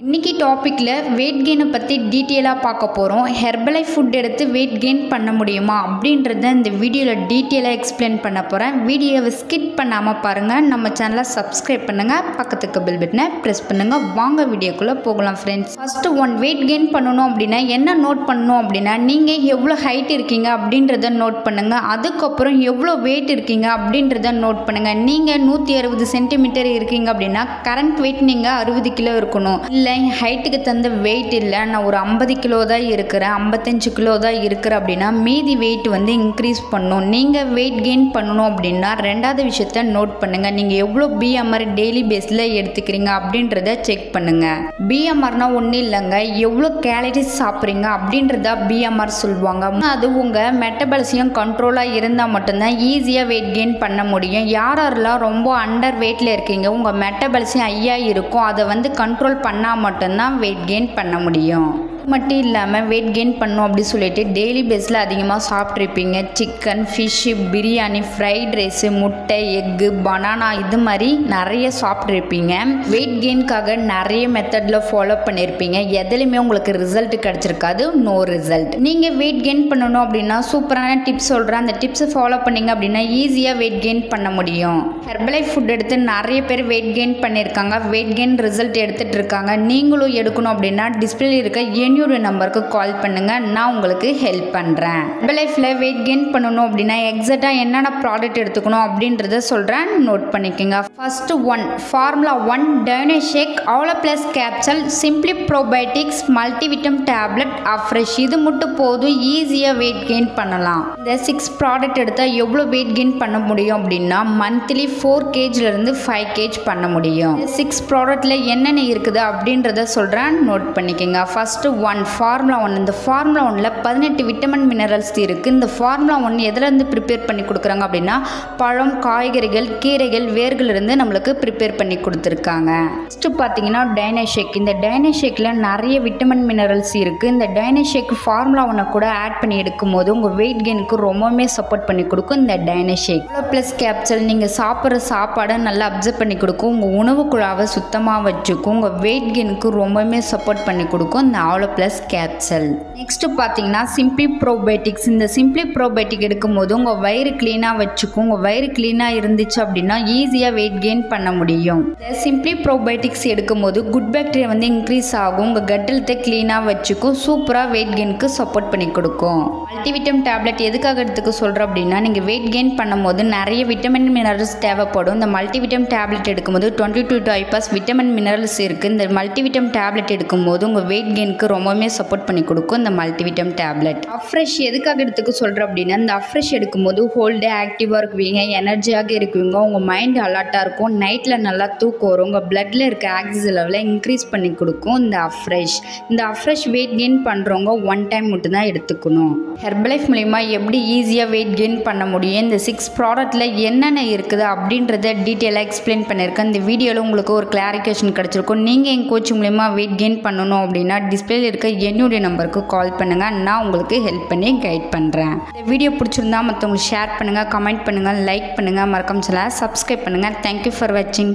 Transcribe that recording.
இன்னைக்கு டாபிக்ல வெயிட் கெயினை பற்றி டீட்டெயிலாக பார்க்க போகிறோம். ஹெர்பலைஃப் ஃபுட் எடுத்து வெயிட் கெயின் பண்ண முடியுமா அப்படின்றத இந்த வீடியோவில் டீட்டெயிலாக எக்ஸ்பிளைன் பண்ண போகிறேன். வீடியோவை ஸ்கிப் பண்ணாமல் பாருங்கள். நம்ம சேனலை சப்ஸ்கிரைப் பண்ணுங்கள், பக்கத்துக்கு பெல் பட்டனை ப்ரெஸ் பண்ணுங்கள். வாங்க வீடியோக்குள்ளே போகலாம் ஃப்ரெண்ட்ஸ். ஃபஸ்ட்டு வெயிட் கெயின் பண்ணணும் அப்படின்னா என்ன நோட் பண்ணணும் அப்படின்னா, நீங்கள் எவ்வளோ ஹைட் இருக்கீங்க அப்படின்றத நோட் பண்ணுங்கள். அதுக்கப்புறம் எவ்வளோ வெயிட் இருக்கீங்க அப்படின்றத நோட் பண்ணுங்கள். நீங்கள் 160 சென்டிமீட்டர் இருக்கீங்க அப்படின்னா கரண்ட் வெயிட் நீங்கள் 60 கிலோ இருக்கணும். இல்லை ஹைட்டுக்கு தந்த வெயிட் இல்லை, நான் ஒரு 50 கிலோ தான் இருக்கிறேன், 55 கிலோ தான் இருக்கிறேன் அப்படின்னா மீதி வெயிட் இன்க்ரீஸ் பண்ணணும். நீங்கள் வெயிட் கெயின் பண்ணணும் அப்படின்னா ரெண்டாவது விஷயத்த நோட் பண்ணுங்கள். நீங்கள் எவ்வளோ பிஎம்ஆர் டெய்லி பேஸில் எடுத்துக்கிறீங்க அப்படின்றத செக் பண்ணுங்கள். பிஎம்ஆர்னா ஒன்றும் இல்லைங்க, எவ்வளோ கேலரிஸ் சாப்பிட்றீங்க அப்படின்றத பிஎம்ஆர் சொல்லுவாங்க. அது உங்கள் மெட்டபாலிசம் கண்ட்ரோலாக இருந்தால் மட்டும்தான் ஈஸியாக வெயிட் கெயின் பண்ண முடியும். யாரெல்லாம் ரொம்ப அண்டர் வெயிட்டில் இருக்கீங்க, உங்கள் மெட்டபாலிசம் ஹையா இருக்கும், அதை கண்ட்ரோல் பண்ணால் மட்டும்தான் வெயிட் கெயின் பண்ண முடியும். மட்டும் இல்லாமல் வெயிட் கெயின் பண்ணணும் அப்படி சொல்லிட்டு டெய்லி பேஸில் அதிகமாக சாப்பிட்ருப்பீங்க. Chicken, fish, biryani, fried rice, முட்டை, எக்கு, பனானா, இது மாதிரி நிறைய சாப்பிட்ருப்பீங்க. வெயிட் கெயின்காக நிறைய மெத்தடில் ஃபாலோ பண்ணியிருப்பீங்க. எதுலையுமே உங்களுக்கு ரிசல்ட் கிடச்சிருக்காது, நோ ரிசல்ட். நீங்கள் வெயிட் கெயின் பண்ணணும் அப்படின்னா சூப்பரான டிப்ஸ் சொல்கிறேன். அந்த டிப்ஸை ஃபாலோ பண்ணிங்க அப்படின்னா ஈஸியாக வெயிட் கெயின் பண்ண முடியும். ஹெர்பலைஃப் ஃபுட் எடுத்து நிறைய பேர் வெயிட் கெயின் பண்ணியிருக்காங்க, வெயிட் கெயின் ரிசல்ட் எடுத்துகிட்டு இருக்காங்க. நீங்களும் எடுக்கணும் அப்படின்னா டிஸ்பிளே இருக்க என்னோட நம்பருக்கு கால் பண்ணுங்க, நான் உங்களுக்கு ஹெல்ப் பண்ணுறேன். ஹெர்பலைஃப்ல வெயிட் கெயின் பண்ணணும் அப்படின்னா எக்ஸாக்டாக என்னென்ன ப்ராடக்ட் எடுத்துக்கணும் அப்படின்றத சொல்கிறேன், நோட் பண்ணிக்கோங்க. ஃபர்ஸ்ட் ஃபார்முலா 1 டைனோஷேக், aloe plus capsule, simply probiotics, multivitamin tablet, afresh. இது மட்டும் போதும், ஈஸியாக வெயிட் கெயின் பண்ணலாம். இந்த 6 ப்ராடக்ட் எடுத்தால் எவ்வளோ வெயிட் கெயின் பண்ண முடியும் அப்படின்னா மந்த்லி 4 kgலேருந்து 5 kg பண்ண முடியும். 6 ப்ராடக்ட்ல என்னென்ன இருக்குது அப்படின்றத சொல்கிறேன், நோட் பண்ணிக்கோங்க. First formula 1. இந்த ஃபார்முலா 1ல 18 விட்டமின் மினரல்ஸ் இருக்குது. இந்த ஃபார்முலா 1 எதுலேருந்து ப்ரிப்பேர் பண்ணி கொடுக்குறாங்க அப்படின்னா பழம், காய்கறிகள், கீரைகள், வேர்களிலிருந்து நம்மளுக்கு ப்ரிப்பேர் பண்ணி கொடுத்துருக்காங்க. ஃபஸ்ட்டு பார்த்தீங்கன்னா டைனோஷேக். இந்த டைனோஷேக்கில் நிறைய விட்டமின் மினரல்ஸ் இருக்குது. இந்த டைனோஷேக் ஃபார்முலா 1 கூட ஆட் பண்ணி எடுக்கும் போது உங்கள் வெயிட் கெயினுக்கு ரொம்பவுமே சப்போர்ட் பண்ணி கொடுக்கும். இந்த டைனோஷேக் ப்ளஸ் கேப்சல் நீங்கள் சாப்பிட்ற சாப்பாடை நல்லா அப்சர்வ் பண்ணி கொடுக்கும், உங்கள் உணவு குழாவை சுத்தமாக வச்சுக்கும், உங்கள் வெயிட் கெயினுக்கு ரொம்பவுமே சப்போர்ட் பண்ணி கொடுக்கும் இந்த ஆலோ பிளஸ் கேப்சல். நெக்ஸ்ட் பார்த்தீங்கன்னா சிம்பிளி ப்ரோபயோட்டிக்ஸ். இந்த சிம்பிளி ப்ரோபயோட்டிக் எடுக்கும்போது உங்கள் வயிறு க்ளீனாக வச்சுக்கும். உங்கள் வயிறு க்ளீனாக இருந்துச்சு அப்படின்னா ஈஸியாக வெயிட் கெயின் பண்ண முடியும். இந்த சிம்பிளி ப்ரோபயோட்டிக்ஸ் எடுக்கும்போது குட் பாக்டீரியா இன்க்ரீஸ் ஆகும், உங்கள் கட் ஹெல்த்தை க்ளீனாக வச்சுக்கும், சூப்பராக வெயிட் கெயினுக்கு சப்போர்ட் பண்ணி கொடுக்கும். மல்டிவிட்டம் டேப்லெட் எதுக்காக எடுத்துக்க சொல்கிறோம் அப்படின்னா, நீங்கள் வெயிட் கெயின் பண்ணும்போது நிறைய விட்டமின் மினரல்ஸ் தேவைப்படும். இந்த மல்டிவிட்டம் டேப்லெட் எடுக்கும்போது 22 டைப்ஸ் விட்டமின் மினரல்ஸ் இருக்குது. இந்த மல்டிவிட்டம் டேப்லெட் எடுக்கும்போது உங்கள் வெயிட் கெயினுக்கு ரொம்பவுமே சப்போர்ட் பண்ணி கொடுக்கும் இந்த மல்டிவிட்டம் டேப்லெட். அஃப்ரெஷ் எதுக்காக எடுத்துக்க சொல்கிறோம் அப்படின்னா, இந்த அஃப்ரெஷ் எடுக்கும்போது ஹோல் டே ஆக்டிவாக இருக்குவீங்க, எனர்ஜியாக இருக்குவீங்க, உங்கள் மைண்ட் அலர்ட்டாக இருக்கும், நைட்டில் நல்லா தூக்கம் வரும், உங்கள் பிளட்டில் இருக்க ஆக்சிஜன் லெவலை இன்க்ரீஸ் பண்ணி கொடுக்கும் இந்த அஃப்ரெஷ். இந்த அஃப்ரெஷ் வெயிட் கெயின் பண்ணுறவங்க 1 டைம் மட்டும்தான் எடுத்துக்கணும். ஹெர்பலைஃப் மூலிமா எப்படி ஈஸியாக வெயிட் கெயின் பண்ண முடியும், இந்த 6 ப்ராடக்ட்டில் என்னென்ன இருக்குது அப்படின்றத டீட்டெயிலாக எக்ஸ்பிளைன் பண்ணியிருக்கேன். இந்த வீடியோவில் உங்களுக்கு ஒரு கிளாரிஃபிகேஷன் கிடச்சிருக்கும். நீங்கள் எங்கள் கோச் மூலிமா வெயிட் கெயின் பண்ணணும் அப்படின்னா டிஸ்பிளேல இருக்க என்னுடைய நம்பருக்கு கால் பண்ணுங்கள், நான் உங்களுக்கு ஹெல்ப் பண்ணி கைட் பண்ணுறேன். இந்த வீடியோ பிடிச்சிருந்தா மற்றவங்களுக்கு ஷேர் பண்ணுங்கள், கமெண்ட் பண்ணுங்கள், லைக் பண்ணுங்கள், மறக்காம சேனலை சப்ஸ்கிரைப் பண்ணுங்கள். தேங்க்யூ ஃபார் வாட்சிங்.